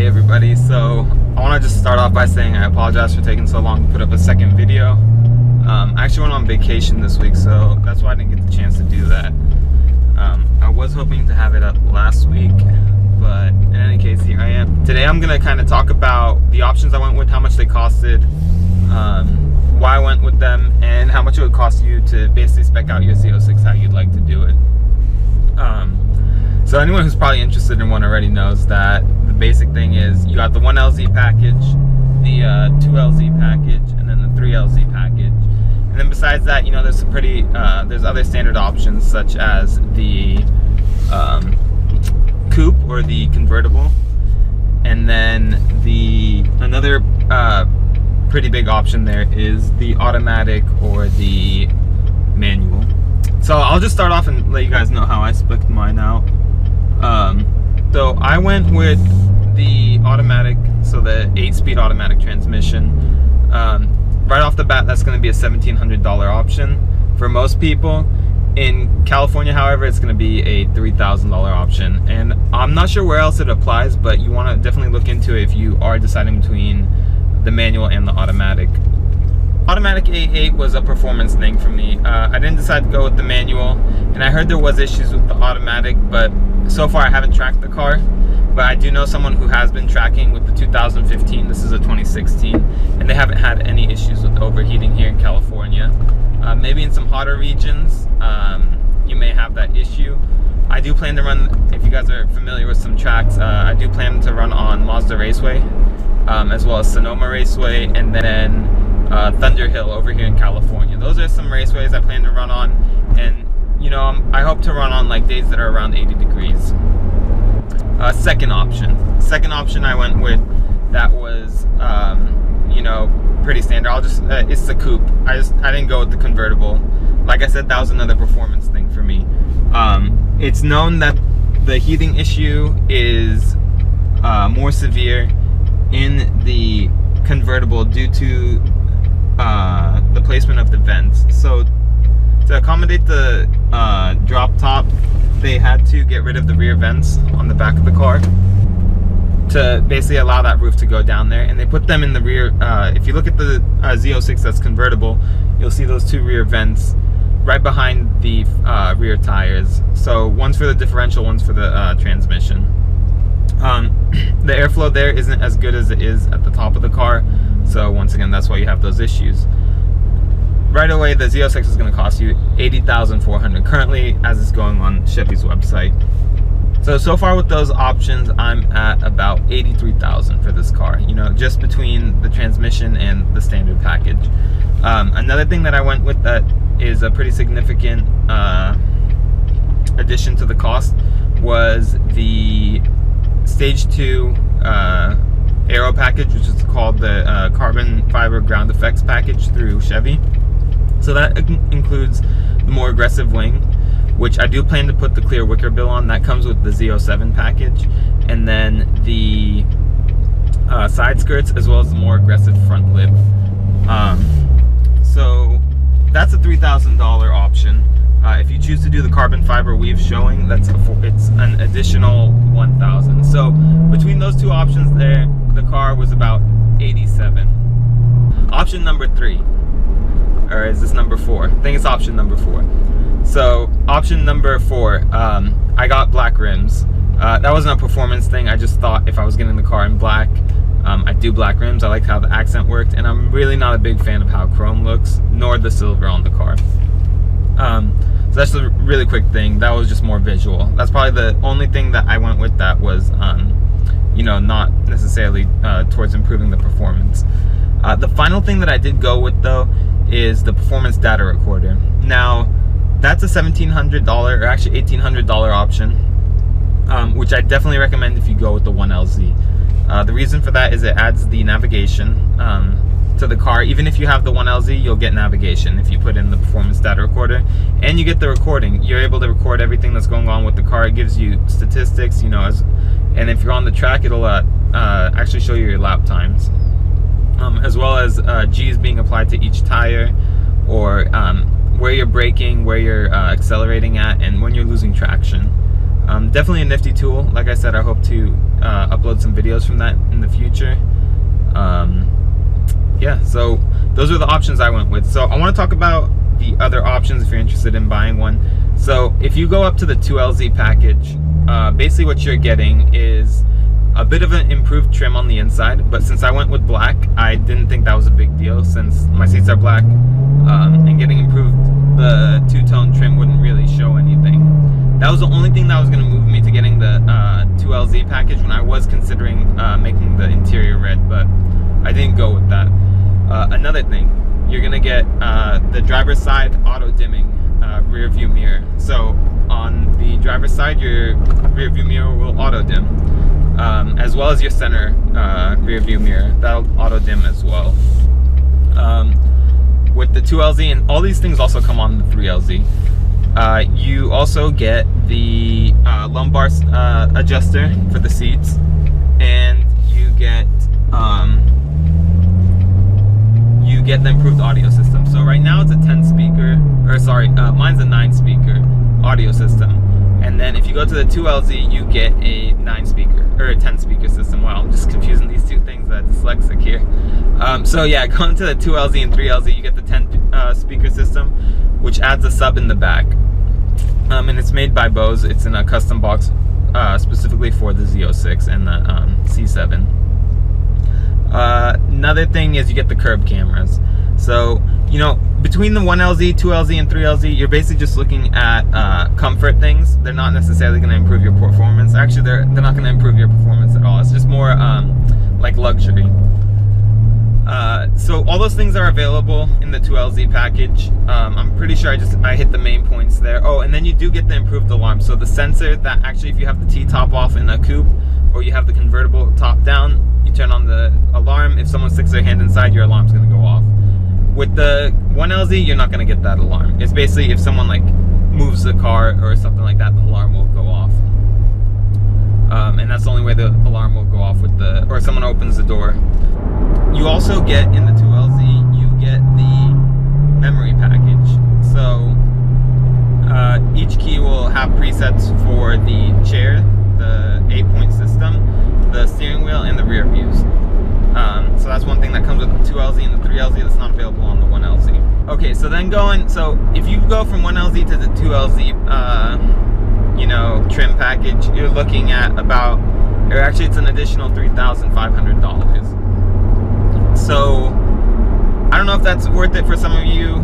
Hey everybody, so I want to just start off by saying I apologize for taking so long to put up a second video. I actually went on vacation this week, so that's why I didn't get the chance to do that. I was hoping to have it up last week, but in any case, here I am. Today I'm going to kind of talk about the options I went with, how much they costed, why I went with them, and how much it would cost you to basically spec out your Z06 how you'd like to do it. So anyone who's probably interested in one already knows that the basic thing is you got the 1LZ package, the 2LZ package, and then the 3LZ package. And then besides that, you know, there's some pretty, there's other standard options such as the coupe or the convertible. And then another pretty big option there is the automatic or the manual. So I'll just start off and let you guys know how I spec'd mine out. So I went with the automatic, so the 8-speed automatic transmission. Right off the bat, that's going to be a $1,700 option for most people. In California, however, it's going to be a $3,000 option. And I'm not sure where else it applies, but you want to definitely look into it if you are deciding between the manual and the automatic. Automatic A8 was a performance thing for me. I didn't decide to go with the manual, and I heard there was issues with the automatic, but so far I haven't tracked the car. But I do know someone who has been tracking with the 2015, this is a 2016, and they haven't had any issues with overheating here in California. Maybe in some hotter regions, you may have that issue. I do plan to run, if you guys are familiar with some tracks, I do plan to run on Mazda Raceway, as well as Sonoma Raceway, and then Thunder Hill over here in California. Those are some raceways I plan to run on, and you know, I hope to run on like days that are around 80 degrees. Second option I went with, that was you know, pretty standard. It's the coupe. I didn't go with the convertible. Like I said, that was another performance thing for me. It's known that the heating issue is more severe in the convertible due to the placement of the vents. So to accommodate the drop top, they had to get rid of the rear vents on the back of the car to basically allow that roof to go down there, and they put them in the rear. If you look at the Z06 that's convertible, you'll see those two rear vents right behind the rear tires. So one's for the differential, one's for the transmission. The airflow there isn't as good as it is at the top of the car, so once again, that's why you have those issues. Right away, the Z06 is going to cost you $80,400 currently, as it's going on Chevy's website. So far with those options, I'm at about $83,000 for this car, you know, just between the transmission and the standard package. Another thing that I went with that is a pretty significant addition to the cost was the Stage 2 aero package, which is called the carbon fiber ground effects package through Chevy. So that includes the more aggressive wing, which I do plan to put the clear wicker bill on. That comes with the Z07 package, and then the side skirts, as well as the more aggressive front lip. So that's a $3,000 option. If you choose to do the carbon fiber weave showing, it's an additional $1,000. So between those two options there, the car was about $87,000. Option number 3, or is this number 4? I think it's option number 4. So option number 4, I got black rims. That wasn't a performance thing. I just thought if I was getting the car in black, I'd do black rims. I liked how the accent worked, and I'm really not a big fan of how chrome looks, nor the silver on the car. So that's a really quick thing. That was just more visual. That's probably the only thing that I went with that was, you know, not necessarily towards improving the performance. The final thing that I did go with, though, is the performance data recorder. Now, that's a $1,700 or actually $1,800 option, which I definitely recommend if you go with the 1LZ. The reason for that is it adds the navigation to the car. Even if you have the 1LZ, you'll get navigation if you put in the performance data recorder, and you get the recording. You're able to record everything that's going on with the car. It gives you statistics, you know, and if you're on the track, it'll actually show you your lap times, as well as G's being applied to each tire, or where you're braking, where you're accelerating at, and when you're losing traction. Definitely a nifty tool. Like I said, I hope to upload some videos from that in the future. Yeah, so those are the options I went with. So I want to talk about the other options if you're interested in buying one. So if you go up to the 2LZ package, basically what you're getting is a bit of an improved trim on the inside, but since I went with black, I didn't think that was a big deal since my seats are black, and getting improved, the two-tone trim wouldn't really show anything. That was the only thing that was going to move me to getting the 2LZ package when I was considering making the interior red, but I didn't go with that. Another thing, you're going to get the driver's side auto-dimming rear view mirror. So on the driver's side, your rear view mirror will auto-dim, as well as your center rear view mirror. That'll auto-dim as well. With the 2LZ, and all these things also come on the 3LZ. You also get the lumbar adjuster for the seats, and you get the improved audio system. So right now it's a 10 speaker, or sorry, mine's a 9 speaker audio system. And then if you go to the 2LZ, you get a 9 speaker, or a 10 speaker system. Wow, I'm just confusing these two things, I'm dyslexic here. So yeah, going to the 2LZ and 3LZ, you get the 10 speaker system, which adds a sub in the back. And it's made by Bose. It's in a custom box specifically for the Z06 and the C7. Another thing is you get the curb cameras. So, you know, between the 1LZ, 2LZ, and 3LZ, you're basically just looking at comfort things. They're not necessarily going to improve your performance. Actually, they're not going to improve your performance at all. It's just more like luxury. So all those things are available in the 2LZ package. I'm pretty sure I hit the main points there. Oh, and then you do get the improved alarm. So the sensor that actually, if you have the T-top off in a coupe, or you have the convertible top down, you turn on the alarm. If someone sticks their hand inside, your alarm's gonna go off. With the 1LZ, you're not gonna get that alarm. It's basically if someone like moves the car or something like that, the alarm will go off. And that's the only way the alarm will go off with or someone opens the door. You also get in the 2LZ, you get the memory package. So each key will have presets for the chair, the 8-point system, the steering wheel, and the rear views. So that's one thing that comes with the 2LZ and the 3LZ that's not available on the 1LZ. Okay, so then so if you go from 1LZ to the 2LZ, you know, trim package, you're looking at about, or actually it's an additional $3,500. So I don't know if that's worth it for some of you.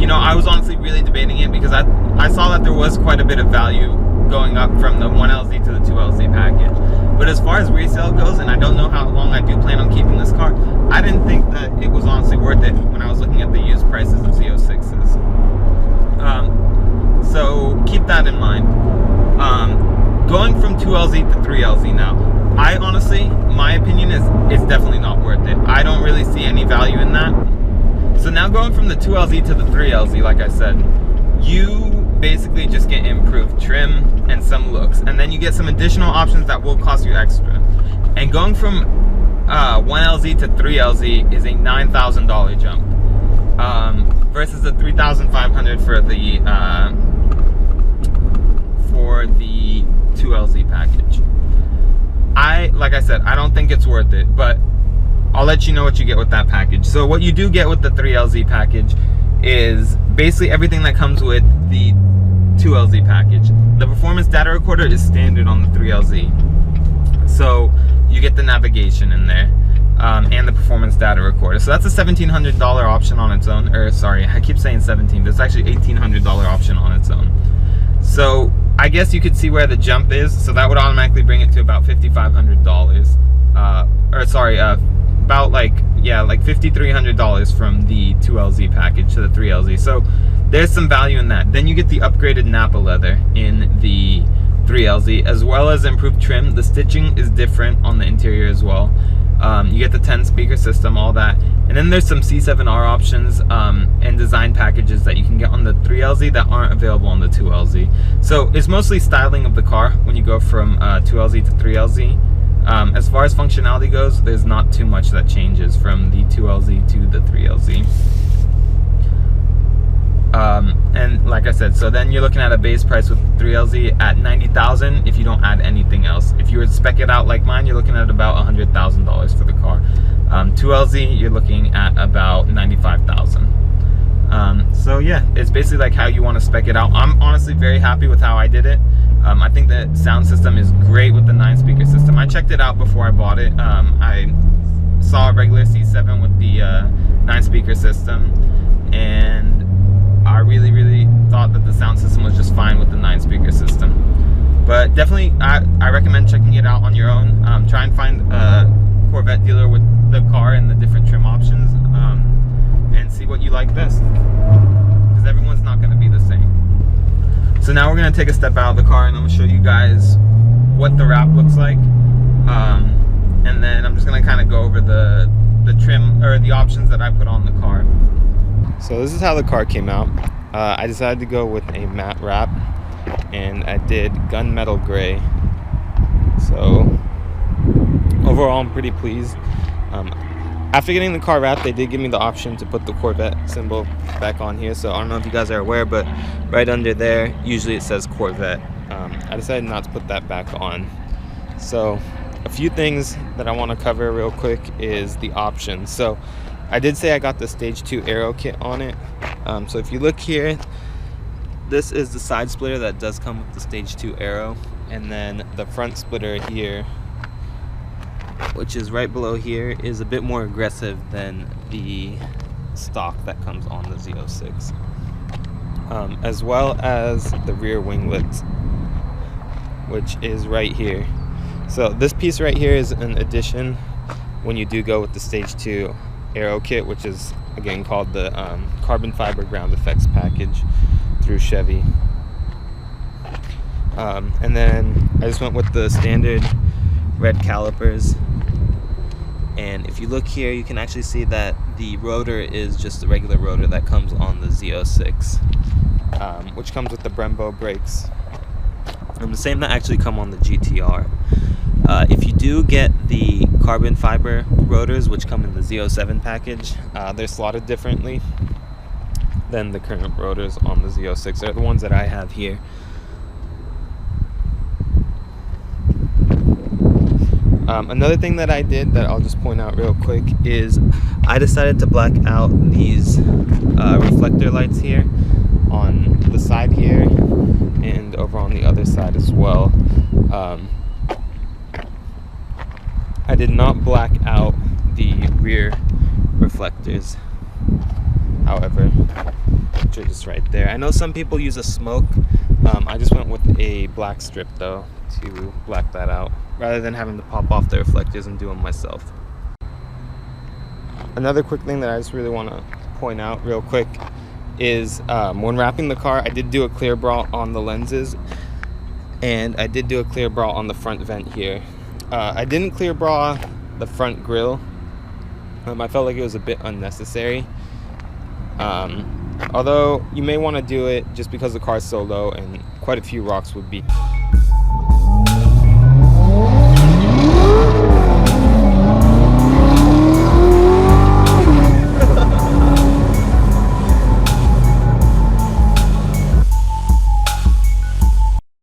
You know, I was honestly really debating it because I saw that there was quite a bit of value going up from the 1LZ to the 2LZ package. But as far as resale goes, and I don't know how long I do plan on keeping this car, I didn't think that it was honestly worth it when I was looking at the used prices of Z06s. So keep that in mind. Going from 2LZ to 3LZ now, I honestly, my opinion is it's definitely not worth it. I don't really see any value in that. So now going from the 2LZ to the 3LZ, like I said, you basically just get improved trim and some looks, and then you get some additional options that will cost you extra. And going from 1LZ to 3LZ is a $9,000 jump versus the $3,500 for the 2LZ package. Like I said, I don't think it's worth it, but I'll let you know what you get with that package. So what you do get with the 3LZ package is basically everything that comes with the 2LZ package. The performance data recorder is standard on the 3LZ. So you get the navigation in there, and the performance data recorder. So that's a $1,700 option on its own. Or sorry, I keep saying 17, but it's actually $1,800 option on its own. So I guess you could see where the jump is. So that would automatically bring it to about $5,500. Or sorry, about like $5,300 from the 2LZ package to the 3LZ. So there's some value in that. Then you get the upgraded Napa leather in the 3LZ, as well as improved trim. The stitching is different on the interior as well. You get the 10 speaker system, all that. And then there's some C7R options and design packages that you can get on the 3LZ that aren't available on the 2LZ. So it's mostly styling of the car when you go from 2LZ to 3LZ. As far as functionality goes, there's not too much that changes from the 2LZ to the 3LZ. And like I said, so then you're looking at a base price with 3LZ at $90,000 if you don't add anything else. If you were to spec it out like mine, you're looking at about $100,000 for the car. 2LZ, you're looking at about $95,000. So yeah, it's basically like how you want to spec it out. I'm honestly very happy with how I did it. I think the sound system is great with the 9-speaker system. I checked it out before I bought it. I saw a regular C7 with the 9-speaker system, and I really thought that the sound system was just fine with the 9-speaker system. But definitely, I recommend checking it out on your own. Try and find a Corvette dealer with the car and the different trim options, and see what you like best, because everyone's not going to be the same. So now we're going to take a step out of the car, and I'm going to show you guys what the wrap looks like, and then I'm just going to kind of go over the trim, or the options that I put on the car. So this is how the car came out. I decided to go with a matte wrap, and I did gunmetal gray. So overall, I'm pretty pleased. After getting the car wrapped, they did give me the option to put the Corvette symbol back on here. So I don't know if you guys are aware, but right under there, usually it says Corvette. I decided not to put that back on. So a few things that I want to cover real quick is the options. So I did say I got the Stage 2 Aero kit on it. So if you look here, this is the side splitter that does come with the Stage 2 Aero. And then the front splitter here, which is right below here, is a bit more aggressive than the stock that comes on the Z06. As well as the rear winglets, which is right here. So this piece right here is an addition when you do go with the Stage 2 Aero kit, which is again called the carbon fiber ground effects package through Chevy. And then I just went with the standard red calipers. And if you look here, you can actually see that the rotor is just the regular rotor that comes on the Z06, which comes with the Brembo brakes, and the same that actually come on the GTR. If you do get the carbon fiber rotors, which come in the Z07 package, they're slotted differently than the current rotors on the Z06. They're the ones that I have here. Another thing that I did that I'll just point out real quick is I decided to black out these reflector lights here on the side here and over on the other side as well. I did not black out the rear reflectors, however, which are just right there. I know some people use a smoke. I just went with a black strip though to black that out, rather than having to pop off the reflectors and do them myself. Another quick thing that I just really want to point out real quick is when wrapping the car, I did do a clear bra on the lenses, and I did do a clear bra on the front vent here. I didn't clear bra the front grille. I felt like it was a bit unnecessary. Although you may want to do it just because the car is so low and quite a few rocks would be